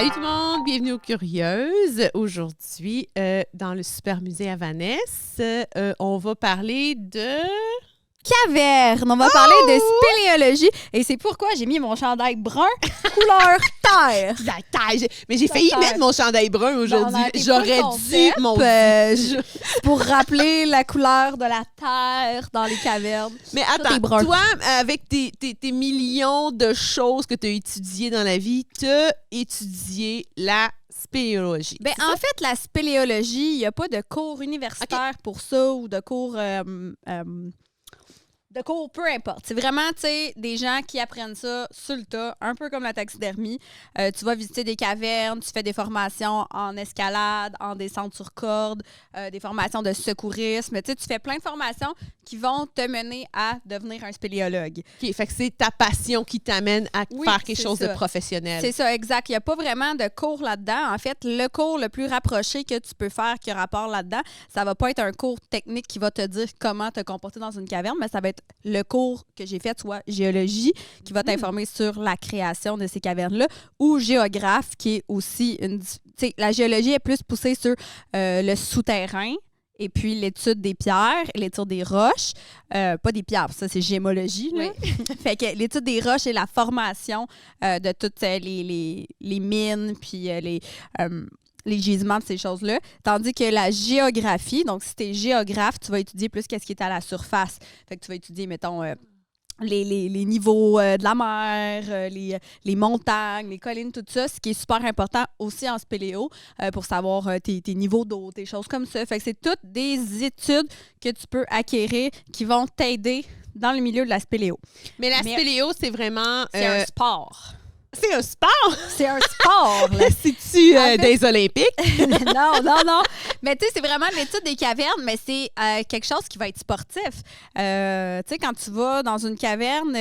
Salut tout le monde, bienvenue aux Curieuses. Aujourd'hui, dans le Super Musée à Vanesse, on va parler de... Caverne. On va parler de spéléologie et c'est pourquoi j'ai mis mon chandail brun couleur terre. Mais j'ai failli mettre mon chandail brun aujourd'hui. J'aurais dû, mon pour rappeler la couleur de la terre dans les cavernes. Mais attends, toi, avec tes millions de choses que tu as étudiées dans la vie, tu as étudié la spéléologie. Ben, en fait, la spéléologie, il n'y a pas de cours universitaire pour ça ou de cours... de cours, peu importe. C'est vraiment, tu sais, des gens qui apprennent ça sur le tas, un peu comme la taxidermie. Tu vas visiter des cavernes, tu fais des formations en escalade, en descente sur corde, des formations de secourisme. Tu sais, tu fais plein de formations qui vont te mener à devenir un spéléologue. OK, fait que c'est ta passion qui t'amène à faire quelque chose de professionnel. C'est ça, exact. Il n'y a pas vraiment de cours là-dedans. En fait, le cours le plus rapproché que tu peux faire qui a rapport là-dedans, ça va pas être un cours technique qui va te dire comment te comporter dans une caverne, mais ça va être le cours que j'ai fait, soit géologie, qui va t'informer sur la création de ces cavernes-là, ou géographe, qui est aussi une... Tu sais, la géologie est plus poussée sur le souterrain, et puis l'étude des pierres, l'étude des roches. Pas des pierres, ça, c'est gémologie. Là. Oui. Fait que l'étude des roches et la formation de toutes les mines, puis les gisements de ces choses-là. Tandis que la géographie, donc si tu es géographe, tu vas étudier plus qu'est-ce qui est à la surface. Fait que tu vas étudier, mettons, les niveaux de la mer, les montagnes, les collines, tout ça, ce qui est super important aussi en spéléo pour savoir tes niveaux d'eau, tes choses comme ça. Fait que c'est toutes des études que tu peux acquérir qui vont t'aider dans le milieu de la spéléo. Mais spéléo, c'est vraiment... C'est un sport. C'est un sport? C'est un sport. C'est-tu des Olympiques? Non. Mais tu sais, c'est vraiment l'étude des cavernes, mais c'est quelque chose qui va être sportif. Tu sais, quand tu vas dans une caverne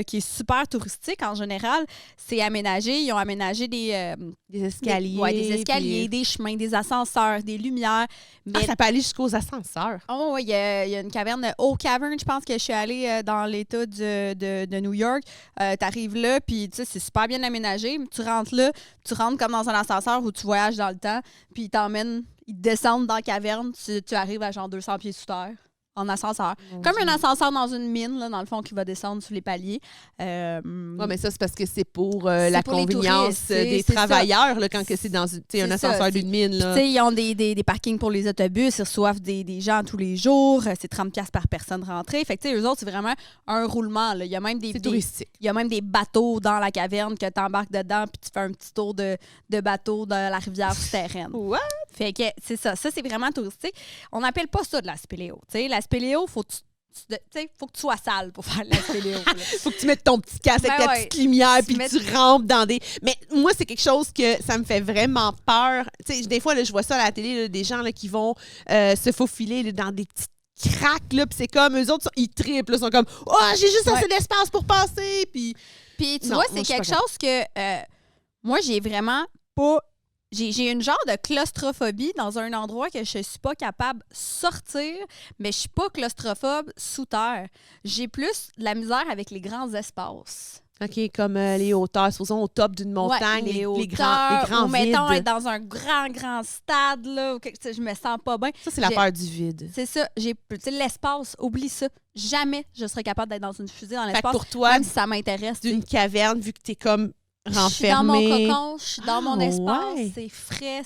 qui est super touristique, en général, c'est aménagé. Ils ont aménagé des escaliers, des chemins, des ascenseurs, des lumières. Mais ça peut aller jusqu'aux ascenseurs. Oh oui, il y a une caverne, Oak Cavern, je pense que je suis allée dans l'État de New York. Tu arrives là, puis tu sais, c'est super bien aménagé. Tu rentres là, tu rentres comme dans un ascenseur où tu voyages dans le temps, puis ils t'emmènent, ils te descendent dans la caverne, tu arrives à genre 200 pieds sous terre. En ascenseur. Comme un ascenseur dans une mine, là, dans le fond, qui va descendre sous les paliers. Oui, mais ça, c'est parce que c'est pour la convenience des travailleurs, là, quand c'est dans un ascenseur d'une mine. Là. Ils ont des parkings pour les autobus, ils reçoivent des gens tous les jours, c'est 30$ par personne rentrée. Fait que, eux autres, c'est vraiment un roulement. Là. Il y a même touristique. Il y a même des bateaux dans la caverne que tu embarques dedans, puis tu fais un petit tour de bateau dans la rivière souterraine. What? Fait que c'est ça. Ça, c'est vraiment touristique. On n'appelle pas ça de la spéléo. La spéléo, faut que tu sois sale pour faire de la spéléo. Faut que tu mettes ton petit casque avec ta petite lumière puis que tu rampes dans des... Mais moi, c'est quelque chose que ça me fait vraiment peur. T'sais, des fois, là, je vois ça à la télé, là, des gens là, qui vont se faufiler là, dans des petites craques, là, puis c'est comme, eux autres, ils trippent, là, sont comme « Oh, j'ai juste assez d'espace pour passer! » Puis tu vois, c'est quelque chose que moi, j'ai vraiment pas... J'ai une genre de claustrophobie dans un endroit que je suis pas capable de sortir, mais je suis pas claustrophobe sous terre. J'ai plus de la misère avec les grands espaces. OK, comme les hauteurs, supposons au top d'une montagne, les grands ou mettons vides. Être dans un grand stade, là, où je me sens pas bien. Ça, c'est la peur du vide. C'est ça. L'espace, oublie ça. Jamais je serais capable d'être dans une fusée dans l'espace, pour toi, même si ça m'intéresse. D'une caverne, vu que t'es comme renfermée. Je suis dans mon cocon, je suis dans mon espace, c'est frais,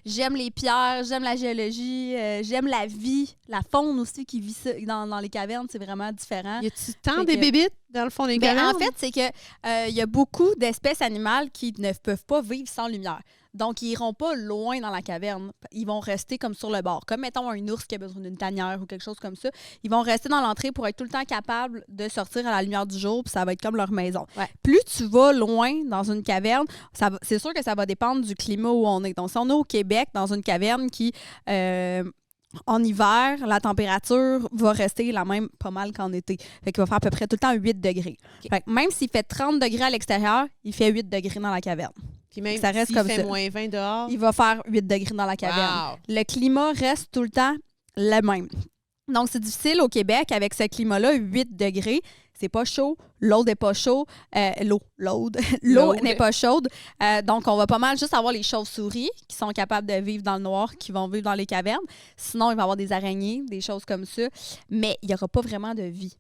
j'aime les pierres, j'aime la géologie, j'aime la vie, la faune aussi qui vit ça dans les cavernes, c'est vraiment différent. Y a-tu tant des bébites dans le fond des cavernes? En fait, c'est que y a beaucoup d'espèces animales qui ne peuvent pas vivre sans lumière. Donc, ils iront pas loin dans la caverne. Ils vont rester comme sur le bord. Comme, mettons, un ours qui a besoin d'une tanière ou quelque chose comme ça. Ils vont rester dans l'entrée pour être tout le temps capables de sortir à la lumière du jour, puis ça va être comme leur maison. Ouais. Plus tu vas loin dans une caverne, c'est sûr que ça va dépendre du climat où on est. Donc, si on est au Québec, dans une caverne qui... en hiver, la température va rester la même pas mal qu'en été. Fait qu'il va faire à peu près tout le temps 8 degrés. Okay. Fait que même s'il fait 30 degrés à l'extérieur, il fait 8 degrés dans la caverne. Puis même ça reste comme fait moins 20 dehors, il va faire 8 degrés dans la caverne. Wow. Le climat reste tout le temps le même. Donc, c'est difficile au Québec avec ce climat-là, 8 degrés. C'est pas chaud. L'eau n'est pas chaude. L'eau n'est pas chaude. Donc, on va pas mal juste avoir les chauves-souris qui sont capables de vivre dans le noir, qui vont vivre dans les cavernes. Sinon, il va y avoir des araignées, des choses comme ça. Mais il n'y aura pas vraiment de vie.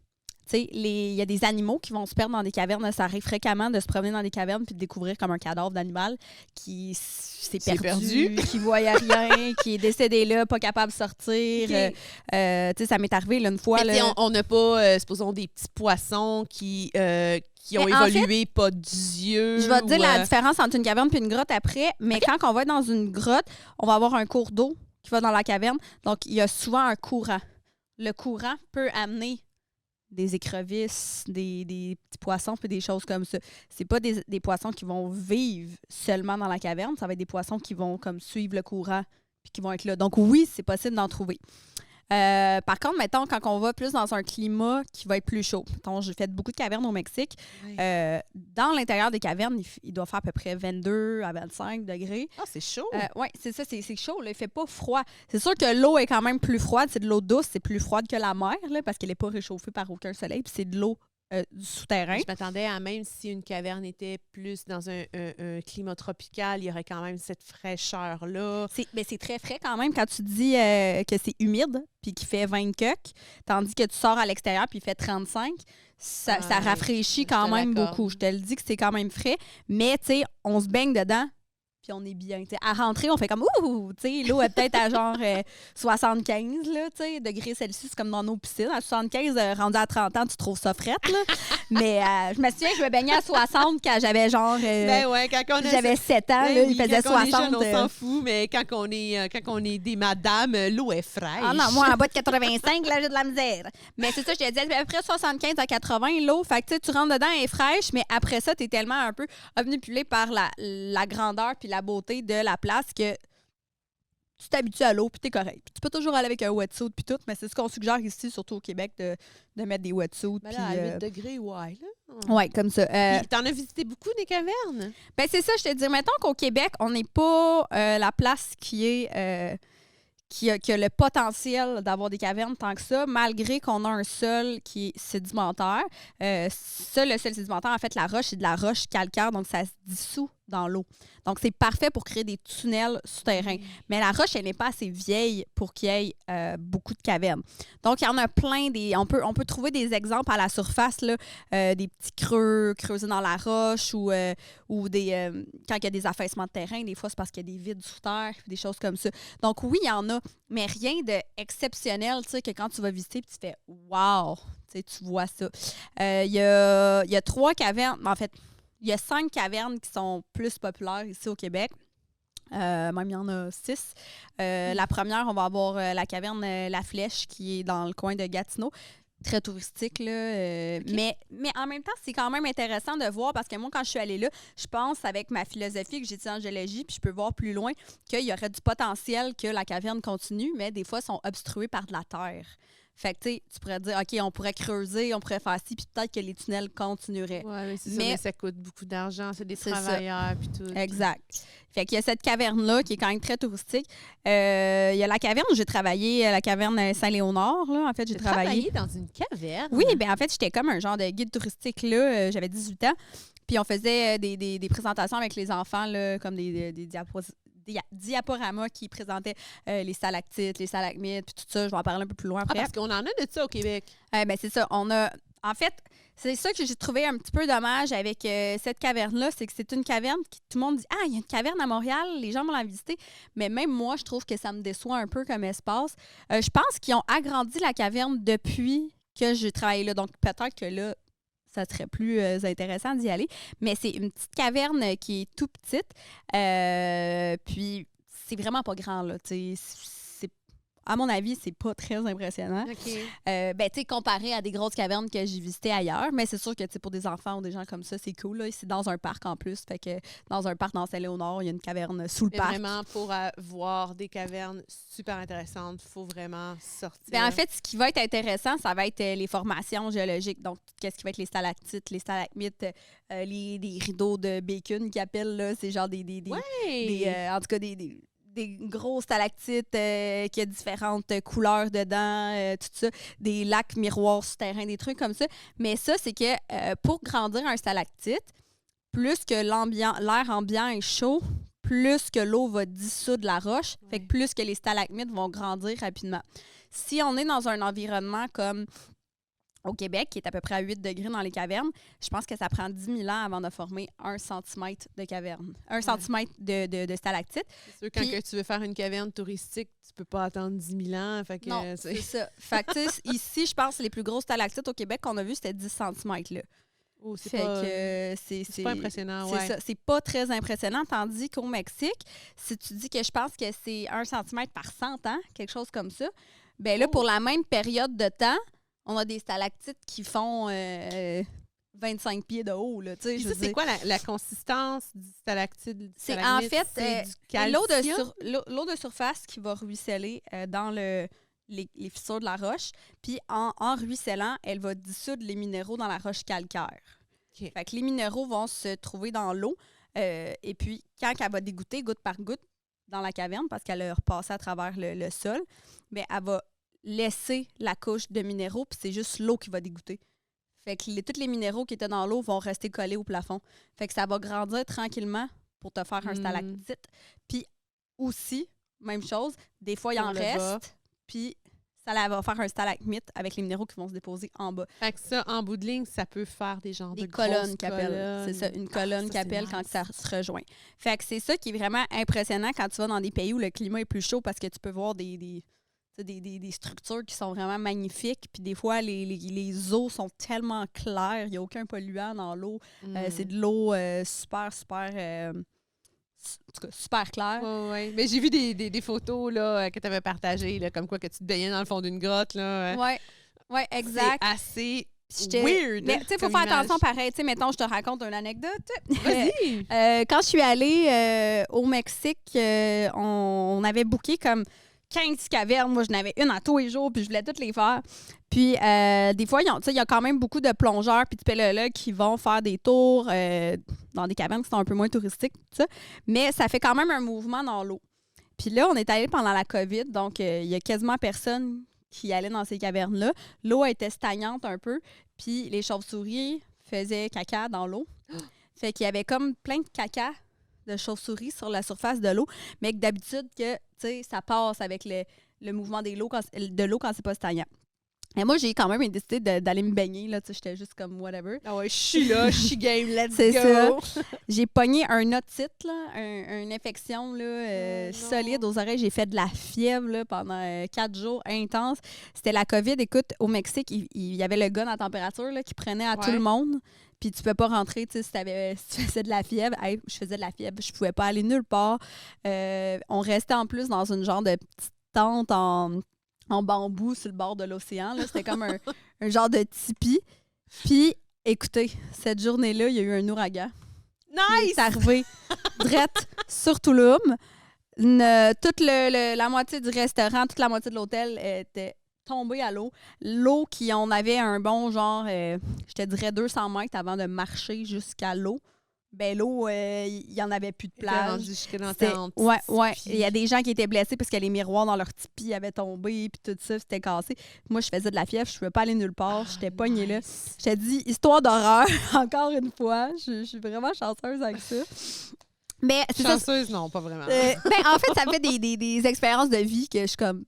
Il y a des animaux qui vont se perdre dans des cavernes. Ça arrive fréquemment de se promener dans des cavernes puis de découvrir comme un cadavre d'animal qui s'est perdu, qui ne voyait rien, qui est décédé là, pas capable de sortir. Okay. Ça m'est arrivé là, une fois. Mais là, on n'a pas, supposons, des petits poissons qui ont évolué, pas d'yeux. Je vais te dire la différence entre une caverne et une grotte après, mais quand on va être dans une grotte, on va avoir un cours d'eau qui va dans la caverne. Donc, il y a souvent un courant. Le courant peut amener des écrevisses, des petits poissons puis des choses comme ça. C'est pas des poissons qui vont vivre seulement dans la caverne, ça va être des poissons qui vont comme suivre le courant puis qui vont être là. Donc oui, c'est possible d'en trouver. Par contre, mettons, quand on va plus dans un climat qui va être plus chaud. Mettons, j'ai fait beaucoup de cavernes au Mexique. Oui. Dans l'intérieur des cavernes, il doit faire à peu près 22 à 25 degrés. Ah, c'est chaud! Oui, c'est ça, c'est chaud. Là, il fait pas froid. C'est sûr que l'eau est quand même plus froide. C'est de l'eau douce. C'est plus froide que la mer là, parce qu'elle n'est pas réchauffée par aucun soleil. Puis c'est de l'eau du souterrain. Je m'attendais à même si une caverne était plus dans un climat tropical, il y aurait quand même cette fraîcheur-là. C'est très frais quand même quand tu dis que c'est humide puis qu'il fait 20 coques, tandis que tu sors à l'extérieur puis il fait 35. Ça rafraîchit quand même beaucoup. Je te le dis que c'est quand même frais, mais tu sais, on se baigne dedans. Puis on est bien. T'sais, à rentrer, on fait comme ouh, l'eau est peut-être à genre 75 là, degrés Celsius, comme dans nos piscines. À 75, rendu à 30 ans, tu trouves ça frette. Là. Mais je me souviens que je me baignais à 60 quand j'avais genre. J'avais 7 ans, là, il faisait 60. Jeune, on s'en fout, mais quand on est des madames, l'eau est fraîche. Ah non, moi, en bas de 85, là, j'ai de la misère. Mais c'est ça, je te disais, à peu près 75 à 80, l'eau. Fait que tu rentres dedans, elle est fraîche, mais après ça, tu es tellement un peu obnubilé par la grandeur puis la beauté de la place que tu t'habitues à l'eau puis t'es correct. Puis tu peux toujours aller avec un wetsuit puis tout, mais c'est ce qu'on suggère ici, surtout au Québec, de mettre des wetsuits. Ben là, à 8 degrés, ouais. Oui, comme ça. Puis t'en as visité beaucoup des cavernes? Ben c'est ça, je te dis. Mettons qu'au Québec, on n'est pas la place qui est... qui a le potentiel d'avoir des cavernes tant que ça, malgré qu'on a un sol qui est sédimentaire. Le sol sédimentaire, en fait, la roche, c'est de la roche calcaire, donc ça se dissout dans l'eau. Donc, c'est parfait pour créer des tunnels souterrains. Mais la roche, elle n'est pas assez vieille pour qu'il y ait beaucoup de cavernes. Donc, il y en a plein. On peut trouver des exemples à la surface, là, des petits creux creusés dans la roche ou des quand il y a des affaissements de terrain, des fois, c'est parce qu'il y a des vides sous terre, des choses comme ça. Donc, oui, il y en a, mais rien d'exceptionnel, tu sais, que quand tu vas visiter, tu fais « wow », tu vois ça. Il y a 3 cavernes, en fait, il y a 5 cavernes qui sont plus populaires ici au Québec. Même il y en a 6. La première, on va avoir la caverne La Flèche qui est dans le coin de Gatineau. Très touristique, là. Okay. Mais en même temps, c'est quand même intéressant de voir parce que moi, quand je suis allée là, je pense avec ma philosophie que j'étudie en géologie, puis je peux voir plus loin qu'il y aurait du potentiel que la caverne continue, mais des fois, sont obstruées par de la terre. Fait que, tu pourrais dire, OK, on pourrait creuser, on pourrait faire ci, puis peut-être que les tunnels continueraient. Oui, mais ça coûte beaucoup d'argent, c'est des travailleurs, puis tout. Exact. Fait qu'il y a cette caverne-là qui est quand même très touristique. Il y a la caverne où j'ai travaillé, la caverne Saint-Léonard, là. En fait, j'ai travaillé dans une caverne? Oui, bien en fait, j'étais comme un genre de guide touristique, là. J'avais 18 ans. Puis on faisait des présentations avec les enfants, là, comme des diaporamas qui présentaient les stalactites, les stalagmites, puis tout ça. Je vais en parler un peu plus loin après. Ah, parce qu'on en a de ça au Québec. Ben c'est ça. On a... En fait, c'est ça que j'ai trouvé un petit peu dommage avec cette caverne-là, c'est que c'est une caverne qui tout le monde dit « Ah, il y a une caverne à Montréal, les gens vont la visiter. » Mais même moi, je trouve que ça me déçoit un peu comme espace. Je pense qu'ils ont agrandi la caverne depuis que j'ai travaillé là. Donc, peut-être que là, ça serait plus intéressant d'y aller. Mais c'est une petite caverne qui est tout petite. Puis, c'est vraiment pas grand, là. À mon avis, c'est pas très impressionnant. Okay. Tu sais, comparé à des grosses cavernes que j'ai visitées ailleurs. Mais c'est sûr que, pour des enfants ou des gens comme ça, c'est cool, là. C'est dans un parc en plus. Fait que dans un parc dans Saint-Léonard, il y a une caverne sous le parc. Vraiment, pour voir des cavernes super intéressantes, il faut vraiment sortir. Bien, en fait, ce qui va être intéressant, ça va être les formations géologiques. Donc, qu'est-ce qui va être les stalactites, les stalagmites, les rideaux de bacon qu'ils appellent, là. C'est genre en tout cas, des des gros stalactites qui ont différentes couleurs dedans, tout ça, des lacs miroirs souterrains, des trucs comme ça. Mais ça, c'est que pour grandir un stalactite, plus que l'air ambiant est chaud, plus que l'eau va dissoudre la roche, fait que plus que les stalagmites vont grandir rapidement. Si on est dans un environnement comme au Québec, qui est à peu près à 8 degrés dans les cavernes, je pense que ça prend 10 000 ans avant de former 1 centimètre de caverne, 1 centimètre de stalactite. C'est sûr, quand que tu veux faire une caverne touristique, tu peux pas attendre 10 000 ans. Fait que, non, c'est ça. Fait que, ici, je pense que les plus grosses stalactites au Québec qu'on a vues, c'était 10 centimètres. Là. Oh, c'est pas impressionnant, ouais. C'est ça, c'est pas très impressionnant. Tandis qu'au Mexique, si tu dis que je pense que c'est 1 centimètre par 100 ans, quelque chose comme ça, bien là, pour la même période de temps, on a des stalactites qui font 25 pieds de haut. Là, c'est quoi la consistance du stalactite? C'est en fait l'eau de surface qui va ruisseler dans les fissures de la roche. Puis en ruisselant, elle va dissoudre les minéraux dans la roche calcaire. Okay. Fait que les minéraux vont se trouver dans l'eau. Et puis, quand elle va dégoûter goutte par goutte dans la caverne, parce qu'elle a repassé à travers le sol, bien, elle va laisser la couche de minéraux, puis c'est juste l'eau qui va dégoûter. Fait que tous les minéraux qui étaient dans l'eau vont rester collés au plafond. Fait que ça va grandir tranquillement pour te faire un stalactite. Puis aussi, même chose, des fois, il en reste, puis ça va faire un stalagmite avec les minéraux qui vont se déposer en bas. Fait que ça, en bout de ligne, ça peut faire des genres de colonnes qu'appelle. C'est ça, une colonne qu'appelle quand ça se rejoint. Fait que c'est ça qui est vraiment impressionnant quand tu vas dans des pays où le climat est plus chaud parce que tu peux voir des structures qui sont vraiment magnifiques. Puis des fois, les eaux sont tellement claires, il n'y a aucun polluant dans l'eau. C'est de l'eau super claire. Ouais. Mais j'ai vu des photos là, que tu avais partagées, là, comme quoi que tu te baignais dans le fond d'une grotte. Oui, exact. C'est assez weird. Mais tu sais, il faut faire attention pareil. Tu sais, mettons, je te raconte une anecdote. Vas-y! Quand je suis allée au Mexique, on avait booké comme 15 cavernes. Moi, je n'avais une à tous les jours, puis je voulais toutes les faire. Puis, des fois, il y a quand même beaucoup de plongeurs puis de pélolas qui vont faire des tours dans des cavernes qui sont un peu moins touristiques, tout ça. Mais ça fait quand même un mouvement dans l'eau. Puis là, on est allé pendant la COVID, donc il y a quasiment personne qui allait dans ces cavernes-là. L'eau était stagnante un peu, puis les chauves-souris faisaient caca dans l'eau. Fait qu'il y avait comme plein de caca de chauves-souris sur la surface de l'eau, mais que d'habitude, ça passe avec le mouvement de l'eau quand c'est pas stagnant. Et moi, j'ai quand même décidé d'aller me baigner. J'étais juste comme whatever. Ah ouais, je suis là, je suis game, let's c'est go! Ça. J'ai pogné un otite, une infection solide aux oreilles. J'ai fait de la fièvre là, pendant 4 jours intenses. C'était la COVID. Écoute, au Mexique, il y avait le gun à température là, qui prenait à tout le monde. Puis tu peux pas rentrer, si tu faisais de la fièvre. Hey, je faisais de la fièvre, je pouvais pas aller nulle part. On restait en plus dans une genre de petite tente en bambou sur le bord de l'océan. C'était comme un genre de tipi. Puis, écoutez, cette journée-là, il y a eu un ouragan. Nice! C'est arrivé drette sur Tulum. Toute la moitié du restaurant, toute la moitié de l'hôtel était tombée à l'eau. L'eau on avait un bon genre, je te dirais 200 mètres avant de marcher jusqu'à l'eau. Ben l'eau, il n'y en avait plus de plage. Ouais. Il y a des gens qui étaient blessés parce que les miroirs dans leur tipi avaient tombé puis tout ça, c'était cassé. Moi, je faisais de la fièvre, je ne pouvais pas aller nulle part, j'étais pognée là. Je t'ai dit, histoire d'horreur, encore une fois. Je suis vraiment chanceuse avec ça. Mais chanceuse, non, pas vraiment. En fait, ça fait des expériences de vie que je suis comme...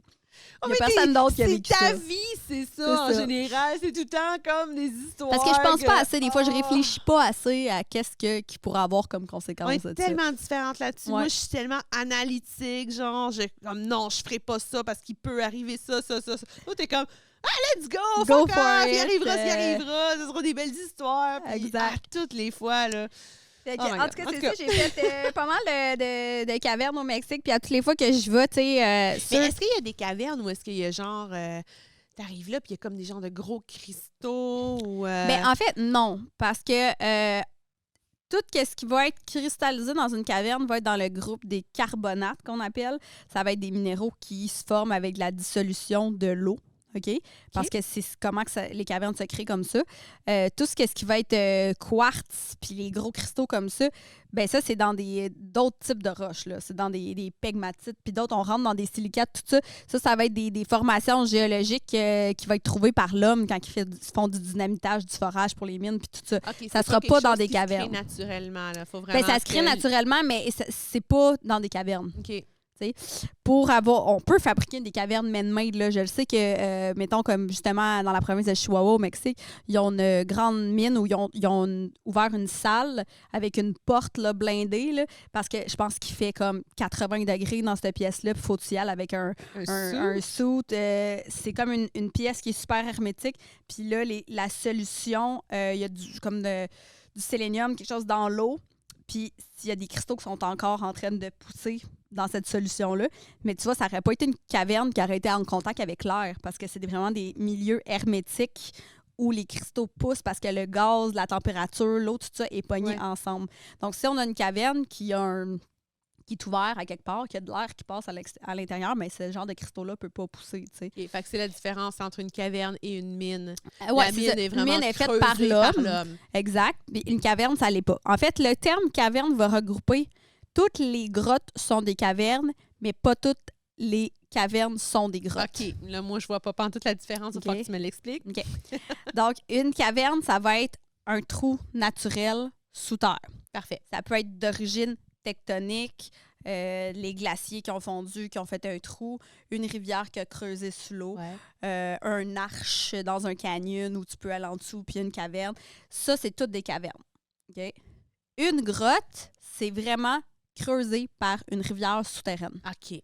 Il n'y a personne d'autre qui a vécu ça. C'est ta vie, c'est ça, en général. C'est tout le temps comme des histoires. Parce que je pense pas assez. Des fois, je réfléchis pas assez à qu'est-ce qui pourrait avoir comme conséquence. On est tellement différentes là-dessus. Ouais. Moi, je suis tellement analytique. Genre, comme non, je ferai pas ça parce qu'il peut arriver ça. Toi, t'es comme, let's go! Go for it! Il arrivera, ce seront des belles histoires. Exact. À toutes les fois, là. En tout cas, c'est ça, j'ai fait pas mal de cavernes au Mexique, puis à toutes les fois que je vais, tu sais... Mais est-ce qu'il y a des cavernes ou est-ce qu'il y a genre... t'arrives là, puis il y a comme des genres de gros cristaux ou... Ben, en fait, non, parce que tout ce qui va être cristallisé dans une caverne va être dans le groupe des carbonates qu'on appelle. Ça va être des minéraux qui se forment avec la dissolution de l'eau. OK? Parce que c'est comment que les cavernes se créent comme ça. Tout ce qui va être quartz puis les gros cristaux comme ça, ben ça, c'est dans d'autres types de roches. Là. C'est dans des pegmatites. Puis d'autres, on rentre dans des silicates, tout ça. Ça va être des formations géologiques qui vont être trouvées par l'homme quand ils font du dynamitage, du forage pour les mines, puis tout ça. Okay, ça ne sera pas dans des cavernes. Ça se crée naturellement. Là. Faut vraiment ça se crée naturellement, mais c'est pas dans des cavernes. OK. On peut fabriquer des cavernes man-made. Là. Je le sais que, mettons, comme justement dans la province de Chihuahua, au Mexique, ils ont une grande mine où ils ont ouvert une salle avec une porte là, blindée, là, parce que je pense qu'il fait comme 80 degrés dans cette pièce-là, puis il faut que tu y ailles avec un suit. C'est comme une pièce qui est super hermétique. Puis là, la solution, il y a du sélénium, quelque chose dans l'eau. Puis s'il y a des cristaux qui sont encore en train de pousser dans cette solution-là. Mais tu vois, ça n'aurait pas été une caverne qui aurait été en contact avec l'air parce que c'est vraiment des milieux hermétiques où les cristaux poussent parce que le gaz, la température, l'eau, tout ça est pogné ensemble. Donc, si on a une caverne qui est ouverte à quelque part, qui a de l'air qui passe à l'intérieur, mais ce genre de cristaux-là ne peut pas pousser. Fait que c'est la différence entre une caverne et une mine. La mine est vraiment une mine est faite par l'homme. Exact. Mais une caverne, ça ne l'est pas. En fait, le terme caverne va regrouper toutes les grottes sont des cavernes, mais pas toutes les cavernes sont des grottes. OK. Là, moi, je vois pas toute la différence. Il faut que tu me l'expliques. OK. Donc, une caverne, ça va être un trou naturel sous terre. Parfait. Ça peut être d'origine tectonique, les glaciers qui ont fondu, qui ont fait un trou, une rivière qui a creusé sous l'eau, un arche dans un canyon où tu peux aller en dessous, puis une caverne. Ça, c'est toutes des cavernes. OK? Une grotte, c'est vraiment creusé par une rivière souterraine. OK.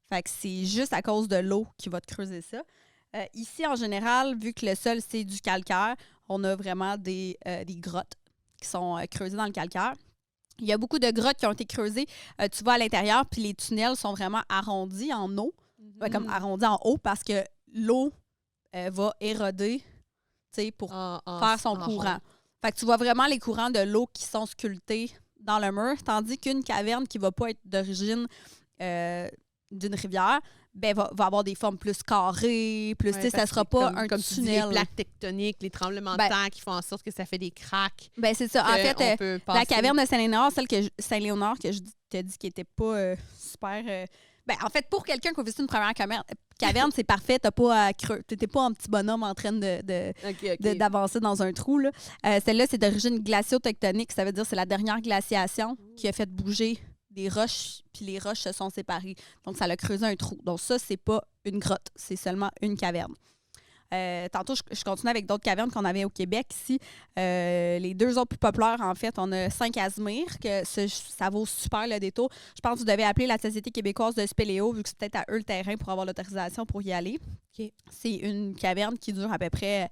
Fait que c'est juste à cause de l'eau qui va te creuser ça. Ici, en général, vu que le sol, c'est du calcaire, on a vraiment des grottes qui sont creusées dans le calcaire. Il y a beaucoup de grottes qui ont été creusées. Tu vas à l'intérieur, puis les tunnels sont vraiment arrondis en eau. Comme arrondis en haut parce que l'eau va éroder pour faire son courant. Fait que tu vois vraiment les courants de l'eau qui sont sculptés dans le mur, tandis qu'une caverne qui ne va pas être d'origine d'une rivière, va avoir des formes plus carrées, plus, ça ne sera pas un comme tunnel. Les plaques tectoniques, les tremblements de terre qui font en sorte que ça fait des cracks. C'est ça. En fait, la caverne de Saint-Léonard, Saint-Léonard que je t'ai dit qui n'était pas super... en fait, pour quelqu'un qui a visité une première caverne, c'est parfait. Tu n'étais pas un petit bonhomme en train d'avancer dans un trou. Là. Celle-là, c'est d'origine glaciotectonique. Ça veut dire que c'est la dernière glaciation qui a fait bouger des roches, puis les roches se sont séparées. Donc, ça a creusé un trou. Donc, ça, c'est pas une grotte. C'est seulement une caverne. Tantôt, je continue avec d'autres cavernes qu'on avait au Québec ici. Les deux autres plus populaires, en fait, on a Saint-Casimir, que ça vaut super le détour. Je pense que vous devez appeler la Société québécoise de spéléo, vu que c'est peut-être à eux le terrain pour avoir l'autorisation pour y aller. Okay. C'est une caverne qui dure à peu près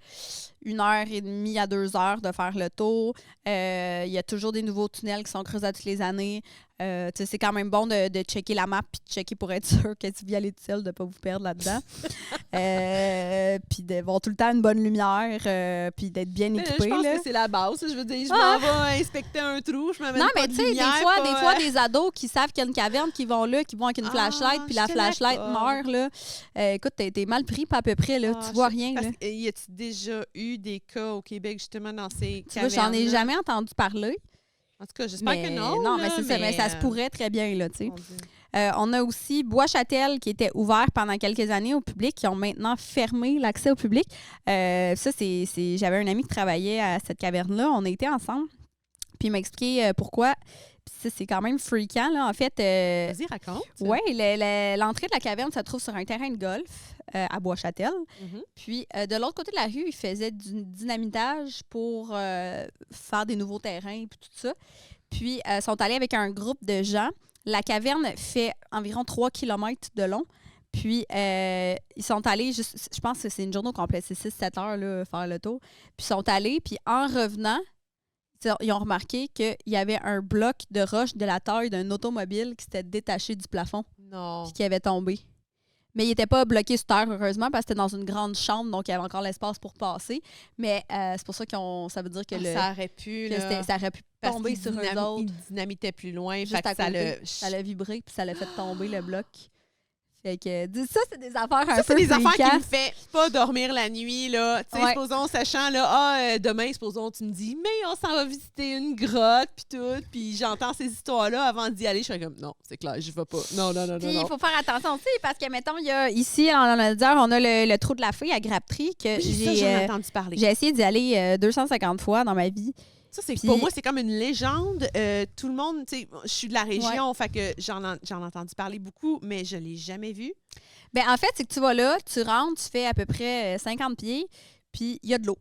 1h30 à 2 heures de faire le tour. Il y a toujours des nouveaux tunnels qui sont creusés toutes les années. C'est quand même bon de checker la map et de checker pour être sûr que si vous y allez tout seul, de ne pas vous perdre là-dedans. Puis d'avoir tout le temps une bonne lumière, puis d'être bien équipé. Je pense que c'est la base. Je veux dire, je m'en vais inspecter un trou, je m'amène pas de lumière. Des fois, des ados qui savent qu'il y a une caverne, qui vont là, qui vont avec une flashlight, puis la flashlight meurt. Là. Écoute, t'es mal pris, pas à peu près. Là. Tu vois rien. Là. Y a-tu déjà eu des cas au Québec, justement, dans ces cavernes? J'en ai jamais entendu parler. En tout cas, j'espère que non. Non, mais c'est ça. Mais ça se pourrait très bien, là, tu sais. On a aussi Bois-Châtel qui était ouvert pendant quelques années au public, qui ont maintenant fermé l'accès au public. Ça, j'avais un ami qui travaillait à cette caverne-là. On a été ensemble. Puis il m'a expliqué pourquoi. Puis ça, c'est quand même freakant, là. En fait... Vas-y, raconte. Oui, l'entrée de la caverne se trouve sur un terrain de golf à Bois-Châtel. Mm-hmm. Puis, de l'autre côté de la rue, ils faisaient du dynamitage pour faire des nouveaux terrains et tout ça. Puis, ils sont allés avec un groupe de gens. La caverne fait environ 3 km de long. Puis, ils sont allés, je pense que c'est une journée au complet, c'est 6-7 heures, là, faire le tour. Puis, ils sont allés, puis en revenant, ils ont remarqué qu'il y avait un bloc de roche de la taille d'un automobile qui s'était détaché du plafond. Non. Puis qui avait tombé. Mais il n'était pas bloqué sur terre, heureusement, parce que c'était dans une grande chambre, donc il y avait encore l'espace pour passer. Mais c'est pour ça ça veut dire que ça aurait pu, ça aurait pu tomber sur eux autres. Il dynamitait plus loin. Juste à côté. Ça l'a vibré, puis ça l'a fait tomber le bloc. Fait que ça, c'est des affaires un peu Ça, c'est des affaires qui fréquentes. me fait pas dormir la nuit, là. Tu sais, supposons, sachant, là, demain, supposons, tu me dis, mais on s'en va visiter une grotte, puis tout, puis j'entends ces histoires-là avant d'y aller, je suis comme, non, c'est clair, je vais pas. Non. Puis il faut faire attention aussi, parce que, mettons, il y a ici, on a le trou de la fée à Grapperie, que j'en ai entendu parler. j'ai essayé d'y aller 250 fois dans ma vie. Ça, pour moi, c'est comme une légende. Tout le monde, tu sais, je suis de la région, fait que j'en ai entendu parler beaucoup, mais je l'ai jamais vu. Ben en fait, c'est que tu vas là, tu rentres, tu fais à peu près 50 pieds, puis il y a de l'eau.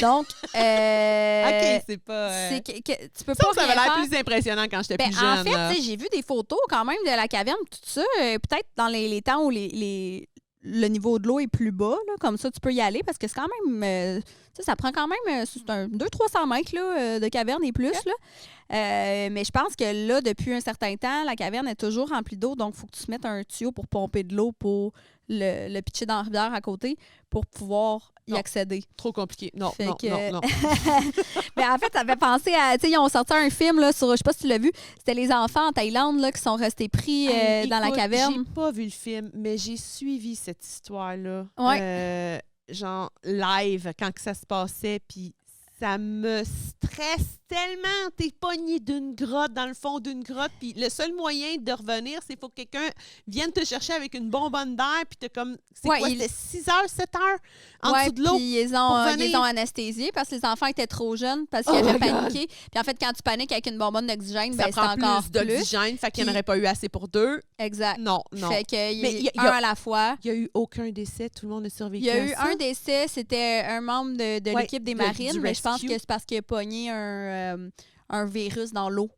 Donc, OK, c'est pas... tu peux pas ça avait l'air plus impressionnant quand j'étais plus jeune. En fait, j'ai vu des photos quand même de la caverne, tout ça. Peut-être dans les temps où le niveau de l'eau est plus bas, là, comme ça, tu peux y aller parce que c'est quand même... ça prend quand même 200-300 mètres là, de caverne et plus. Okay. Là. Mais je pense que là, depuis un certain temps, la caverne est toujours remplie d'eau, donc il faut que tu te mettes un tuyau pour pomper de l'eau pour le pitcher dans la rivière à côté pour pouvoir y accéder. Trop compliqué. Non. Mais en fait, ça fait penser à... Tu sais, ils ont sorti un film là, sur... Je sais pas si tu l'as vu. C'était les enfants en Thaïlande là, qui sont restés pris dans la caverne. J'ai pas vu le film, mais j'ai suivi cette histoire-là. Ouais. Genre live, quand que ça se passait, puis ça me stresse tellement. T'es pogné d'une grotte, dans le fond d'une grotte, puis le seul moyen de revenir, c'est qu'il faut que quelqu'un vienne te chercher avec une bonbonne d'air, puis t'as comme... C'était 6 heures, 7 heures en dessous de l'eau. Puis ils ont anesthésié parce que les enfants étaient trop jeunes, parce qu'ils avaient paniqué. Puis en fait, quand tu paniques avec une bonbonne d'oxygène, ça prend c'est encore plus d'oxygène, fait qu'il n'y en aurait pas eu assez pour 2. Exact. Non. Fait qu'il y a un à la fois. Il n'y a eu aucun décès, tout le monde a survécu. Il y a eu un décès, c'était un membre de l'équipe des marines, mais je pense que c'est parce qu'il a pogné un virus dans l'eau.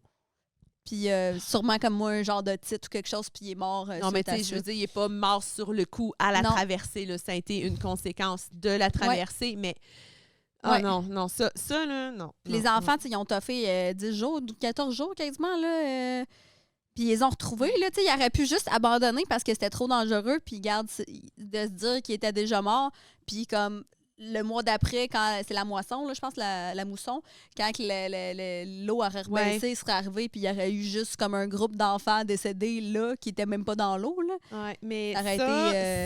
Puis sûrement comme moi, un genre de titre ou quelque chose, puis il est mort. Non, mais tu sais, je veux dire, il n'est pas mort sur le coup à la traversée. Là. Ça a été une conséquence de la traversée, mais... non, ça là, non. Les enfants, ils ont toffé 10 jours, 14 jours quasiment, là. Puis ils ont retrouvé, là, tu sais, ils auraient pu juste abandonner parce que c'était trop dangereux, puis garde de se dire qu'ils étaient déjà morts, puis comme... Le mois d'après, quand c'est la moisson, là, je pense, la mousson, quand l'eau aurait rebaissé, il serait arrivé, puis il y aurait eu juste comme un groupe d'enfants décédés là, qui n'étaient même pas dans l'eau. Oui, mais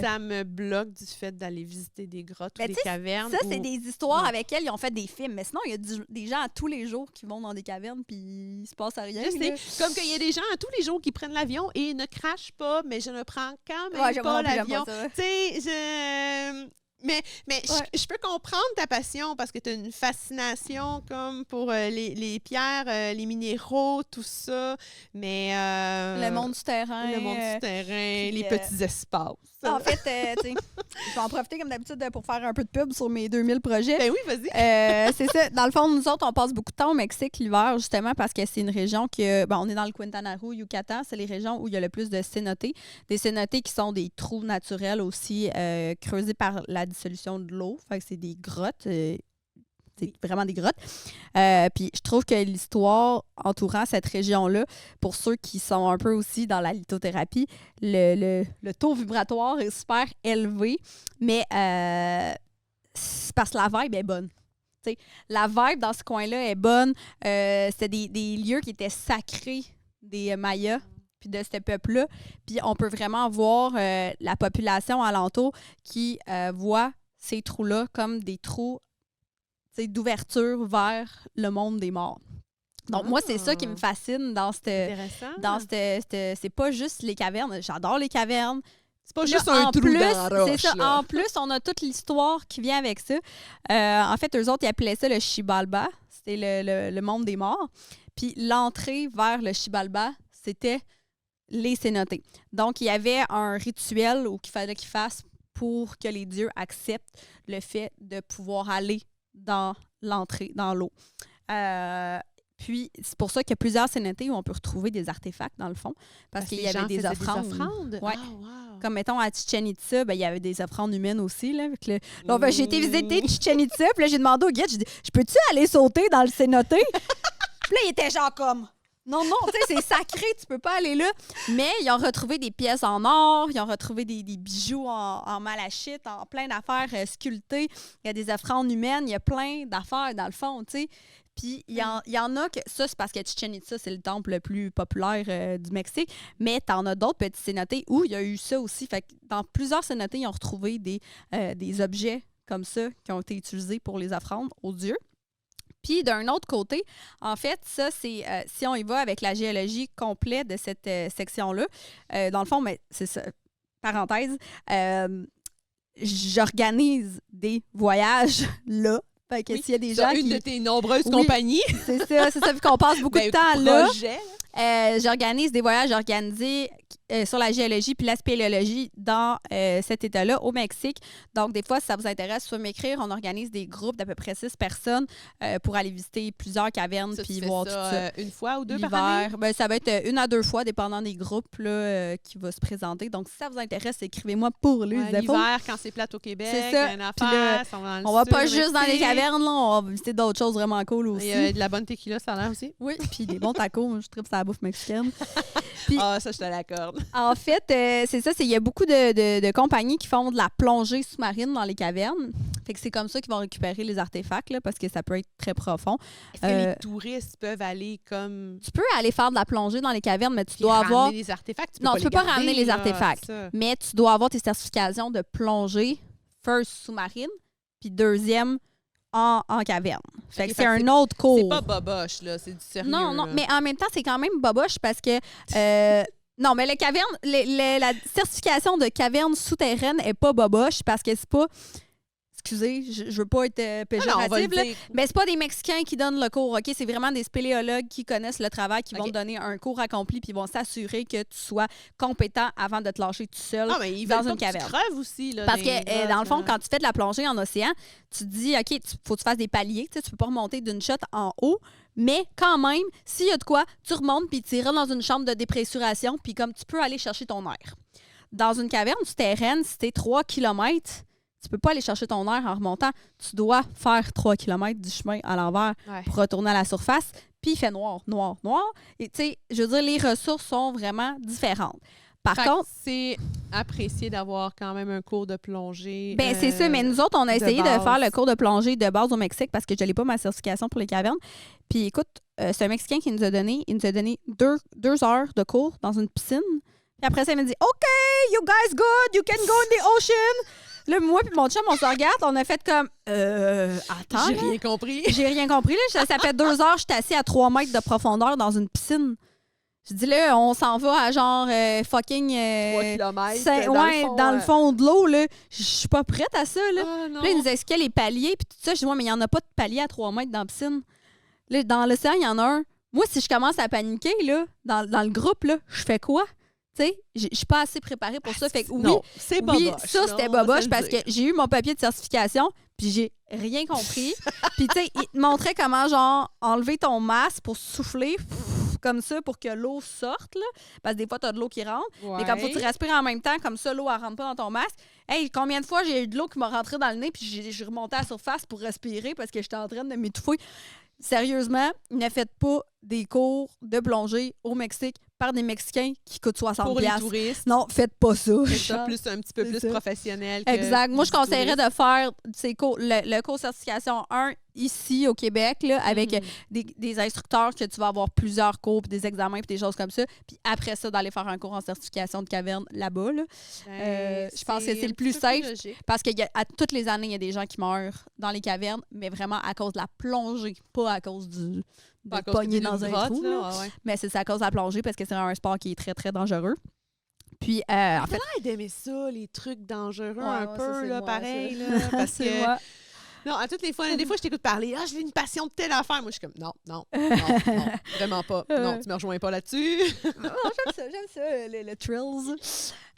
ça me bloque du fait d'aller visiter des grottes ou des cavernes. Ça, c'est des histoires avec elles, ils ont fait des films. Mais sinon, il y a des gens à tous les jours qui vont dans des cavernes, puis il se passe rien. Je sais, comme qu'il y a des gens à tous les jours qui prennent l'avion et ne crachent pas, mais je ne prends quand même pas l'avion. Tu sais, Mais je peux comprendre ta passion parce que tu as une fascination comme pour les pierres, les minéraux, tout ça. Mais le monde du terrain. Les petits espaces. En fait, je vais en profiter comme d'habitude pour faire un peu de pub sur mes 2000 projets. Ben oui, vas-y. C'est ça. Dans le fond, nous autres, on passe beaucoup de temps au Mexique l'hiver, justement, parce que c'est une région on est dans le Quintana Roo, Yucatan. C'est les régions où il y a le plus de cénotés. Des cénotés qui sont des trous naturels aussi creusés par la dissolution de l'eau. Fait que c'est des grottes. C'est vraiment des grottes. Puis je trouve que l'histoire entourant cette région-là, pour ceux qui sont un peu aussi dans la lithothérapie, le taux vibratoire est super élevé, mais c'est parce que la vibe est bonne. T'sais, la vibe dans ce coin-là est bonne. C'était des lieux qui étaient sacrés des Mayas puis de ce peuple-là. Puis on peut vraiment voir la population alentour qui voit ces trous-là comme des trous d'ouverture vers le monde des morts. Donc, moi, c'est ça qui me fascine dans cette... C'est pas juste les cavernes. J'adore les cavernes. C'est pas juste un trou dans la roche. C'est ça. Là. En plus, on a toute l'histoire qui vient avec ça. En fait, eux autres, ils appelaient ça le Xibalba. C'était le monde des morts. Puis l'entrée vers le Xibalba, c'était les cénotés. Donc, il y avait un rituel qu'il fallait qu'ils fassent pour que les dieux acceptent le fait de pouvoir aller dans l'entrée, dans l'eau. Puis, c'est pour ça qu'il y a plusieurs cénotés où on peut retrouver des artefacts, dans le fond, parce qu'il y avait des offrandes. Ouais. Oh, wow. Comme, mettons, à Chichen Itza, il y avait des offrandes humaines aussi. Là, j'ai été visiter Chichen Itza, puis là, j'ai demandé au guide, j'ai dit, je peux-tu aller sauter dans le cénoté? Puis là, il était genre comme... Non, tu sais, c'est sacré, tu peux pas aller là. Mais ils ont retrouvé des pièces en or, ils ont retrouvé des bijoux en malachite, en plein d'affaires sculptées. Il y a des offrandes humaines, il y a plein d'affaires dans le fond, tu sais. Puis il y en a que... Ça, c'est parce que Chichen Itza, c'est le temple le plus populaire du Mexique. Mais t'en as d'autres petits cénotés où il y a eu ça aussi. Fait que dans plusieurs cénotés, ils ont retrouvé des objets comme ça qui ont été utilisés pour les offrandes aux dieux. Puis, d'un autre côté, en fait, ça, c'est si on y va avec la géologie complète de cette section-là, dans le fond, mais c'est ça, parenthèse, j'organise des voyages là. Fait que s'il y a des gens une de tes nombreuses compagnies. C'est ça, vu qu'on passe beaucoup de temps projet. là. J'organise des voyages organisés sur la géologie puis la spéléologie dans cet État-là, au Mexique. Donc, des fois, si ça vous intéresse, soit m'écrire. On organise des groupes d'à peu près 6 personnes pour aller visiter plusieurs cavernes puis voir tout ça. Une fois ou deux par année? Ben, ça va être 1 à 2 fois, dépendant des groupes là, qui vont se présenter. Donc, si ça vous intéresse, écrivez-moi pour les infos. L'hiver, quand c'est plate au Québec, c'est ça. Il y a une affaire, on va pas juste dans les cavernes, là, on va visiter d'autres choses vraiment cool aussi. Il y a de la bonne tequila, ça a l'air aussi. Oui, puis des bons tacos. Je tripe sur la bouffe mexicaine. Ça, je te l'accorde. En fait, c'est ça, il y a beaucoup de compagnies qui font de la plongée sous-marine dans les cavernes. Fait que c'est comme ça qu'ils vont récupérer les artefacts, là, parce que ça peut être très profond. Est-ce que les touristes peuvent aller comme... Tu peux aller faire de la plongée dans les cavernes, mais tu dois avoir... les artefacts? Tu peux pas ramener les artefacts. Mais tu dois avoir tes certifications de plongée, first sous-marine, puis deuxième en caverne. Fait que c'est un autre cours. C'est pas boboche, là, c'est du sérieux. Non, là. mais en même temps, c'est quand même boboche parce que... non, mais la certification de caverne souterraine est pas boboche parce que c'est pas... Excusez, je veux pas être péjorative, mais c'est pas des Mexicains qui donnent le cours, OK? C'est vraiment des spéléologues qui connaissent le travail, qui vont te donner un cours accompli puis ils vont s'assurer que tu sois compétent avant de te lâcher tout seul dans une caverne. Tu crèves aussi, là, parce que, dans le fond, quand tu fais de la plongée en océan, tu te dis, OK, faut que tu fasses des paliers. Tu peux pas remonter d'une shot en haut, mais quand même, s'il y a de quoi, tu remontes puis tu iras dans une chambre de dépressuration puis comme tu peux aller chercher ton air. Dans une caverne souterraine, si t'es 3 km, tu peux pas aller chercher ton air en remontant. Tu dois faire 3 km du chemin à l'envers pour retourner à la surface. Puis il fait noir. Et tu sais, je veux dire, les ressources sont vraiment différentes. Par contre, c'est apprécié d'avoir quand même un cours de plongée. Ben c'est ça, mais nous autres, on a essayé de faire le cours de plongée de base au Mexique parce que je n'ai pas ma certification pour les cavernes. Puis écoute, c'est un Mexicain qui nous a donné 2 heures de cours dans une piscine. Puis après ça, il m'a dit « OK, you guys good, you can go in the ocean ». Là, moi puis mon chum, on se regarde, on a fait comme attends. J'ai rien compris. J'ai rien compris. Là. Ça fait 2 heures, je suis assise à 3 mètres de profondeur dans une piscine. Je dis là, on s'en va à genre fucking 3 kilomètres dans le fond de l'eau. Là. Je suis pas prête à ça. Là, là il nous expliquait les paliers puis tout ça. Je dis, mais il n'y en a pas de paliers à 3 mètres dans la piscine. Là, dans l'océan, il y en a un. Moi, si je commence à paniquer là, dans le groupe, là, je fais quoi? Je suis pas assez préparée pour ça. Fait que non, c'est boboche. Oui, ça, c'était boboche parce que j'ai eu mon papier de certification puis j'ai rien compris. Puis, tu sais, il te montrait comment, genre, enlever ton masque pour souffler comme ça pour que l'eau sorte, là. Parce que des fois, tu as de l'eau qui rentre. Mais comme faut que tu respires en même temps, comme ça, l'eau, elle rentre pas dans ton masque. Hey, combien de fois j'ai eu de l'eau qui m'a rentré dans le nez puis j'ai remonté à la surface pour respirer parce que j'étais en train de m'étouffer. Sérieusement, ne faites pas des cours de plongée au Mexique par des Mexicains qui coûtent 60$. Pour les touristes. Non, faites pas ça. C'est un petit peu plus professionnel. Exact. Moi, je conseillerais de faire ces cours, le cours certification 1 ici au Québec, là, avec des instructeurs que tu vas avoir plusieurs cours, puis des examens, puis des choses comme ça. Puis après ça, d'aller faire un cours en certification de caverne là-bas. Là. Je pense que c'est le plus safe parce que toutes les années, il y a des gens qui meurent dans les cavernes, mais vraiment à cause de la plongée, pas à cause de pogner dans un trou. Là. Mais c'est à cause de la plongée parce que c'est un sport qui est très, très dangereux. Puis, en fait, l'air d'aimer ça, les trucs dangereux un peu, ça, là, moi, pareil. ça. Là, parce que... moi. Non, à toutes les fois, des fois, je t'écoute parler. Ah, j'ai une passion de telle affaire. Moi, je suis comme, non, vraiment pas. Non, tu me rejoins pas là-dessus. Non, j'aime ça, le thrills.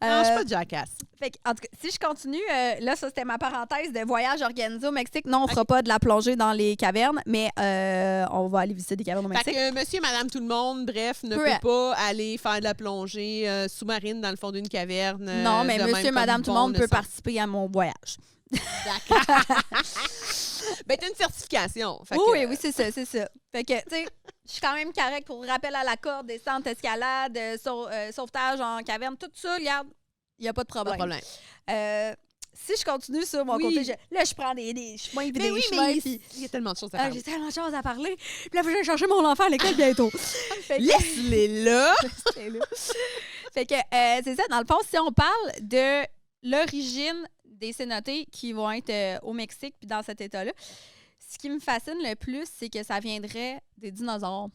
Non, je suis pas jackass. Fait que, en tout cas, si je continue, là, ça, c'était ma parenthèse de voyage organisé au Mexique. Non, on fera pas de la plongée dans les cavernes, mais on va aller visiter des cavernes au Mexique. Fait que monsieur, madame, tout le monde, bref, ne peut pas aller faire de la plongée sous-marine dans le fond d'une caverne. Non, mais monsieur, madame, tout le monde peut participer à mon voyage. D'accord. Ben, t'as une certification. Oui, c'est ça. Fait que, tu sais, Je suis quand même correcte pour rappel à la corde, descente, escalade, sauvetage en caverne, tout ça, regarde, il n'y a pas de problème. Pas de problème. Si je continue sur mon côté, je prends des chemins et des chemins. Il y a tellement de choses à parler. J'ai tellement de choses à parler. Puis là, je vais chercher mon enfant à l'école bientôt. Laisse-les là! Fait que c'est ça. Dans le fond, si on parle de l'origine des cénotés qui vont être au Mexique puis dans cet état-là, ce qui me fascine le plus, c'est que ça viendrait des dinosaures.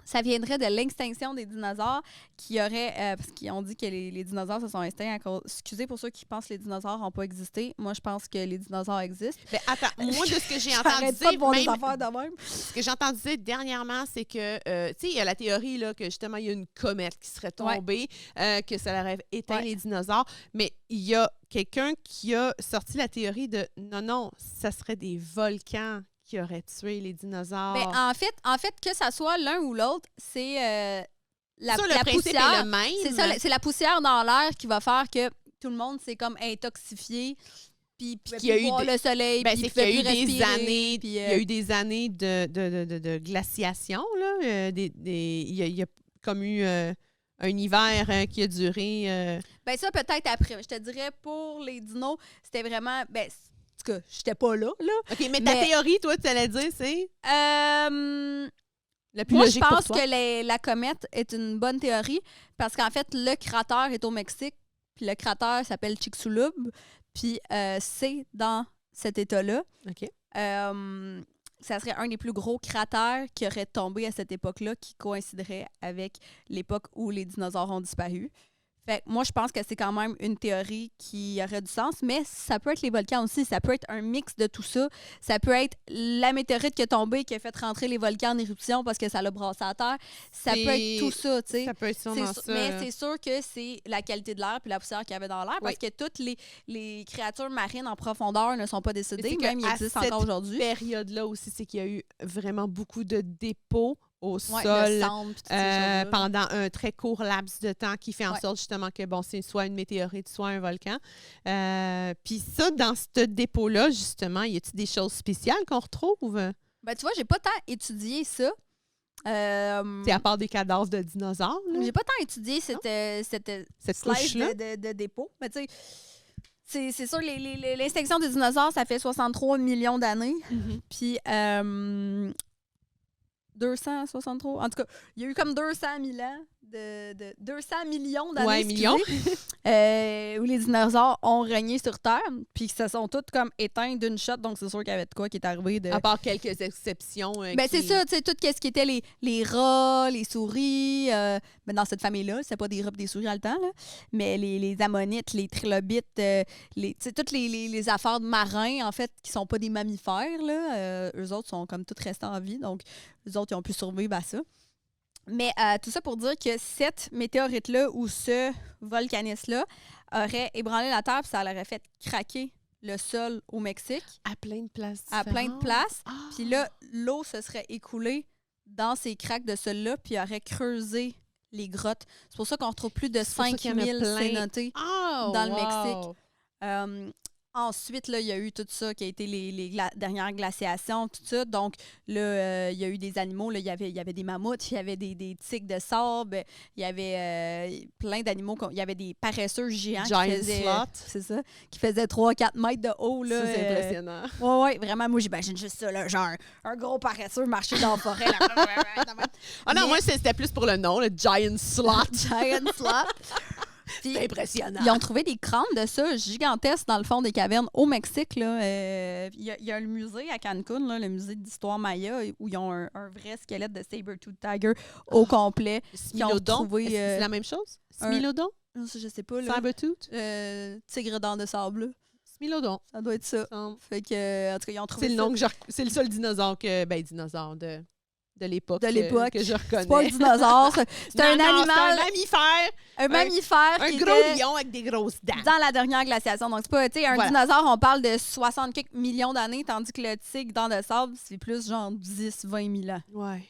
Ça viendrait de l'extinction des dinosaures qui auraient... parce qu'ils ont dit que les dinosaures se sont extincts à cause... Excusez pour ceux qui pensent que les dinosaures n'ont pas existé. Moi, je pense que les dinosaures existent. Mais attends, moi, de ce que j'ai entendu dire... Ce que j'ai entendu dire dernièrement, c'est que... tu sais, il y a la théorie là, que justement, il y a une comète qui serait tombée, que ça aurait éteint les dinosaures. Mais il y a quelqu'un qui a sorti la théorie de non, ça serait des volcans qui aurait tué les dinosaures. Mais en fait, que ça soit l'un ou l'autre, c'est la poussière. Est le même. C'est ça, c'est la poussière dans l'air qui va faire que tout le monde s'est comme intoxifié. Puis qu'il y a eu le soleil, puis il y a eu des années, il y a eu des années de glaciation là. Il y a comme eu un hiver qui a duré. Ben ça peut-être après. Je te dirais pour les dinos, c'était vraiment en tout cas, j'étais pas là. OK, mais ta théorie, toi, tu allais dire, c'est? La plus logique pour toi? Moi, je pense que la comète est une bonne théorie parce qu'en fait, le cratère est au Mexique, puis le cratère s'appelle Chicxulub, puis c'est dans cet état-là. OK. Ça serait un des plus gros cratères qui aurait tombé à cette époque-là, qui coïnciderait avec l'époque où les dinosaures ont disparu. Fait que moi, je pense que c'est quand même une théorie qui aurait du sens, mais ça peut être les volcans aussi, ça peut être un mix de tout ça. Ça peut être la météorite qui est tombée, qui a fait rentrer les volcans en éruption parce que ça l'a brassé à terre. Ça peut être tout ça, tu sais. Ça peut être sûrement ça. Mais c'est sûr que c'est la qualité de l'air puis la poussière qu'il y avait dans l'air, parce que toutes les créatures marines en profondeur ne sont pas décédées, même ils existent encore aujourd'hui. Cette période-là aussi, c'est qu'il y a eu vraiment beaucoup de dépôts au sol pendant un très court laps de temps qui fait en sorte justement que c'est soit une météorite, soit un volcan. Puis ça, dans ce dépôt-là, justement, y a-t-il des choses spéciales qu'on retrouve? Ben, tu vois, j'ai pas tant étudié ça. C'est à part des cadavres de dinosaures. Là. J'ai pas tant étudié cette couche-là de dépôt. Mais tu sais, c'est sûr, l'extinction des dinosaures, ça fait 63 millions d'années. Mm-hmm. Puis 263. En tout cas, il y a eu comme 200 000 ans, 200 millions d'années. Ouais, millions. Où les dinosaures ont régné sur Terre, puis ils se sont tous comme éteints d'une shot. Donc, c'est sûr qu'il y avait de quoi qui est arrivé. À part quelques exceptions. C'est ça, tu sais, tout ce qui était les rats, les souris. Mais dans cette famille-là, c'est pas des rats et des souris à le temps, là. Mais les ammonites, les trilobites, toutes les affaires de marins, en fait, qui sont pas des mammifères, là. Eux autres sont comme tous restés en vie. Donc, eux autres, ils ont pu survivre à ça. Mais tout ça pour dire que cette météorite-là ou ce volcanisme-là aurait ébranlé la Terre, puis ça aurait fait craquer le sol au Mexique. À plein de places différentes. À plein de places. Puis là, l'eau se serait écoulée dans ces craques de sol-là, puis aurait creusé les grottes. C'est pour ça qu'on retrouve plus de 5000 cénotés dans le Mexique. Ensuite, là, il y a eu tout ça qui a été les dernières glaciations, tout ça. Donc, là, il y a eu des animaux. Là, il y avait des mammouths, il y avait des tigres de sable, il y avait plein d'animaux. Il y avait des paresseux géants qui faisaient 3-4 mètres de haut. Là, ça, c'est impressionnant. Oui, vraiment. Moi, j'imagine juste ça, là, genre un gros paresseux marcher dans la forêt. Non, moi, c'était plus pour le nom, le Giant Sloth. Giant Sloth. C'est impressionnant. Ils ont trouvé des crânes de ça gigantesques dans le fond des cavernes au Mexique. Il y a le musée à Cancun, là, le musée d'histoire maya, où ils ont un vrai squelette de saber-tooth tiger au complet. Smilodon? Est-ce que c'est la même chose? Smilodon? Je sais pas. Saber-tooth? Tigre dents de sable. Smilodon. Ça doit être ça. Fait que, en tout cas, ils ont trouvé c'est le seul dinosaure dinosaure de l'époque que je reconnais. C'est pas un dinosaure, c'est un animal. C'est un mammifère. Un mammifère. Un gros lion avec des grosses dents. Dans la dernière glaciation. Donc, c'est pas, tu sais, un dinosaure, on parle de 60 quelques millions d'années, tandis que le tigre dents de sable, c'est plus genre 10-20 000 ans. Ouais.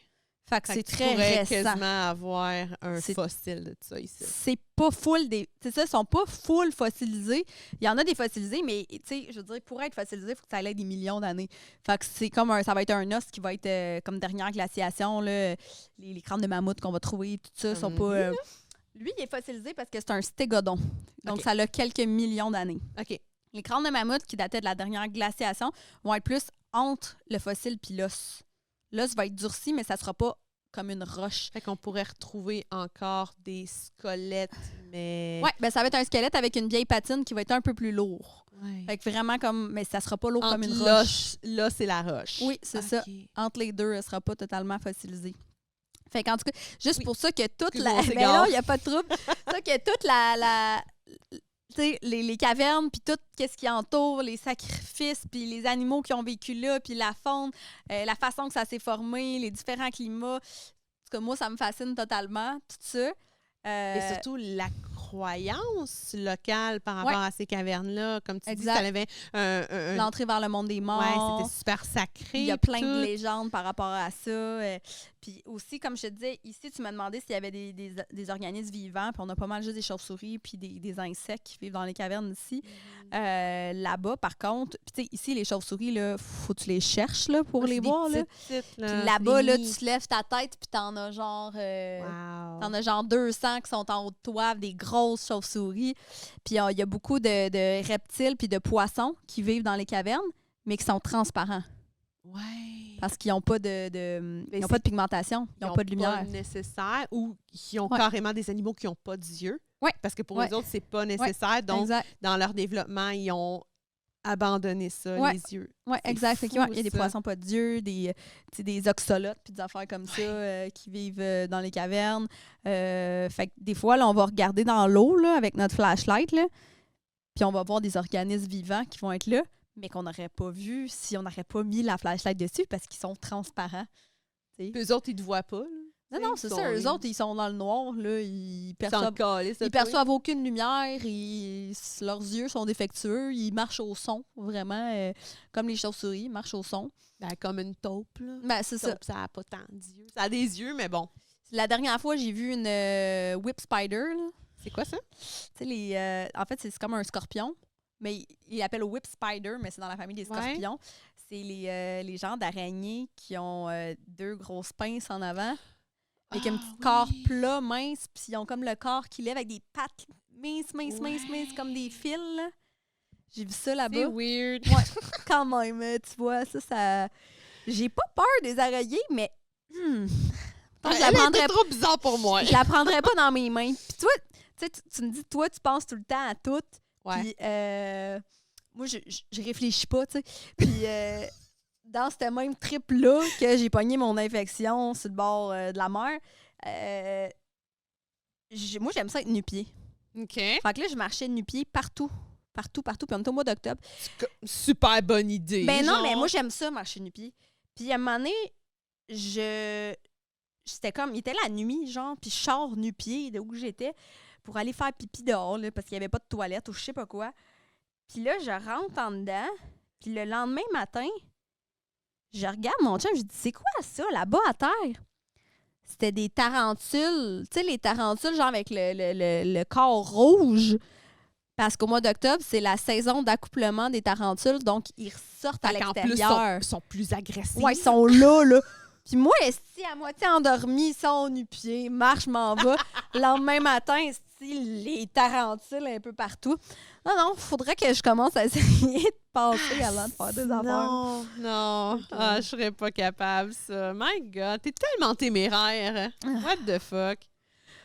Fait que c'est tu très pourrais récent. quasiment avoir un C'est- fossile de ça ici. C'est pas full des. C'est ça, ils sont pas full fossilisés. Il y en a des fossilisés, mais tu sais, je veux dire, pour être fossilisé, il faut que ça aille des millions d'années. Fait que c'est comme ça va être un os qui va être comme dernière glaciation. Là, les crânes de mammouth qu'on va trouver, tout ça, sont pas. Lui, il est fossilisé parce que c'est un stégodon. Donc, OK. ça a quelques millions d'années. OK. Les crânes de mammouth qui dataient de la dernière glaciation vont être plus entre le fossile puis l'os. L'os va être durci, mais ça sera pas comme une roche. Fait qu'on pourrait retrouver encore des squelettes, mais... Ouais, ben ça va être un squelette avec une vieille patine qui va être un peu plus lourd. Ouais. Fait que vraiment comme. Mais ça sera pas lourd comme Entre une roche. là, c'est la roche. Oui, c'est ça. OK. Entre les deux, elle sera pas totalement fossilisée. Fait qu'en tout cas, juste Oui. pour ça que toute Excuse-moi, la. on Mais s'égare. non, il n'y a pas de trouble. Ça que toute la tu sais, les cavernes, puis tout ce qui entoure, les sacrifices, puis les animaux qui ont vécu là, puis la faune, la façon que ça s'est formé, les différents climats. En tout cas, moi, ça me fascine totalement, tout ça. Et surtout, la croyance locale par rapport à ces cavernes-là. Comme tu dis, Exact. ça avait un... L'entrée vers le monde des morts. Ouais, c'était super sacré. Il y a puis plein de tout. légendes par rapport à ça. Puis aussi, comme je te disais, ici, tu m'as demandé s'il y avait des organismes vivants. Puis on a pas mal juste des chauves-souris puis des insectes qui vivent dans les cavernes ici. Là-bas, par contre, puis tu sais, ici, les chauves-souris, là, faut que tu les cherches là, pour les voir. Là. Petites, Puis là, là-bas, des là, tu nids. te lèves ta tête puis t'en as genre... Wow. T'en as genre 200 qui sont en haut de toi, des grosses chauves-souris. Puis il y a beaucoup de reptiles puis de poissons qui vivent dans les cavernes, mais qui sont transparents. Ouais. Parce qu'ils n'ont pas ils ont pas de pigmentation, ils n'ont pas de lumière. nécessaire ou qui ont Ouais. carrément des animaux qui n'ont pas d'yeux. Ouais. Parce que pour Ouais. les autres, c'est pas nécessaire. Donc, Exact. dans leur développement, ils ont abandonné ça, Ouais. les yeux. Ouais, C'est exact. Fait qu'il y a fou, des ça. poissons pas d'yeux, des oxolotes, puis des affaires comme ça qui vivent dans les cavernes. Fait que des fois, là, on va regarder dans l'eau là, avec notre flashlight, là, puis on va voir des organismes vivants qui vont être là, mais qu'on n'aurait pas vu si on n'aurait pas mis la flashlight dessus parce qu'ils sont transparents. Puis eux autres, ils te voient pas. Là. Non, c'est ça. Eux autres, ils sont dans le noir, là, ils Ils perçoivent aucune lumière, leurs yeux sont défectueux, ils marchent au son, vraiment, comme les chauves-souris, ils marchent au son. Ben, comme une taupe, là. Ben, c'est ça. Taupe, ça n'a pas tant d'yeux. Ça a des yeux, mais bon. La dernière fois, j'ai vu une whip spider. Là. C'est quoi ça? Tu sais, en fait, c'est comme un scorpion, mais il l'appelle whip spider, mais c'est dans la famille des scorpions. C'est les genres d'araignées qui ont 2 grosses pinces en avant. Avec un petit corps plat, mince, puis ils ont comme le corps qui lève avec des pattes minces, comme des fils. Là. J'ai vu ça là-bas. C'est weird. Ouais, quand même, tu vois, ça... J'ai pas peur des araignées, mais... Elle je la prendrais était trop bizarre pour moi. Je la prendrais pas dans mes mains. Puis toi, tu me dis, toi, tu penses tout le temps à tout. Ouais. Puis moi, je réfléchis pas, tu sais. Puis dans cette même trip-là que j'ai pogné mon infection sur le bord de la mer, moi, j'aime ça être nu-pied. OK. Fait que là, je marchais nu-pied partout. Puis on était au mois d'octobre. Super bonne idée. Ben non, genre. mais moi, j'aime ça, marcher nu-pied. Puis à un moment donné, c'était comme, il était la nuit, genre, puis je sors nu-pied de où j'étais pour aller faire pipi dehors, là, parce qu'il n'y avait pas de toilette ou je sais pas quoi. Puis là, je rentre en dedans, puis le lendemain matin, je regarde mon chum, je dis, c'est quoi ça, là-bas à terre? C'était des tarentules, tu sais, les tarentules, genre avec le corps rouge. Parce qu'au mois d'octobre, c'est la saison d'accouplement des tarentules, donc ils ressortent à Fait qu'en l'extérieur. plus, ils sont plus agressifs. Ouais, ils sont là. Puis moi, esti, à moitié endormie, ils sont nu-pieds, marche, m'en va. Le lendemain matin, esti, les tarentules un peu partout. Non, faudrait que je commence à essayer de passer avant de faire des affaires. Non. Ah, je serais pas capable, ça. My God, t'es tellement téméraire. What the fuck?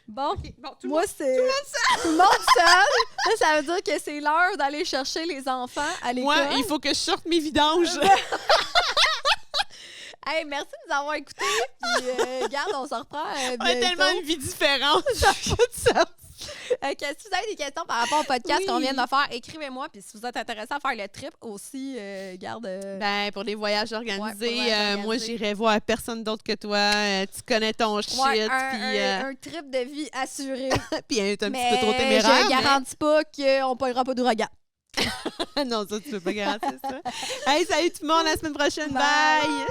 Bon, Okay, bon, tout le moi, monde- c'est... Tout le monde seul. Là, ça veut dire que c'est l'heure d'aller chercher les enfants à l'école. Moi, il faut que je sorte mes vidanges. Hey, merci de nous avoir écoutés. Puis, regarde, on se reprend. On a tellement une vie différente. Ça n'a pas de sens. Si vous avez des questions par rapport au podcast Oui. qu'on vient de faire, écrivez-moi. Puis si vous êtes intéressé à faire le trip aussi, garde. Ben, pour des voyages organisés, Ouais, pour des voyages moi, organisés. j'irai voir personne d'autre que toi. Tu connais ton shit. Ouais, Puis un trip de vie assuré. puis un petit Mais peu trop téméraire. je garantis pas qu'on ne paiera pas d'ouragan. Non, ça, tu peux pas garantir ça. Hey, salut tout le monde. À la semaine prochaine. Bye. Bye.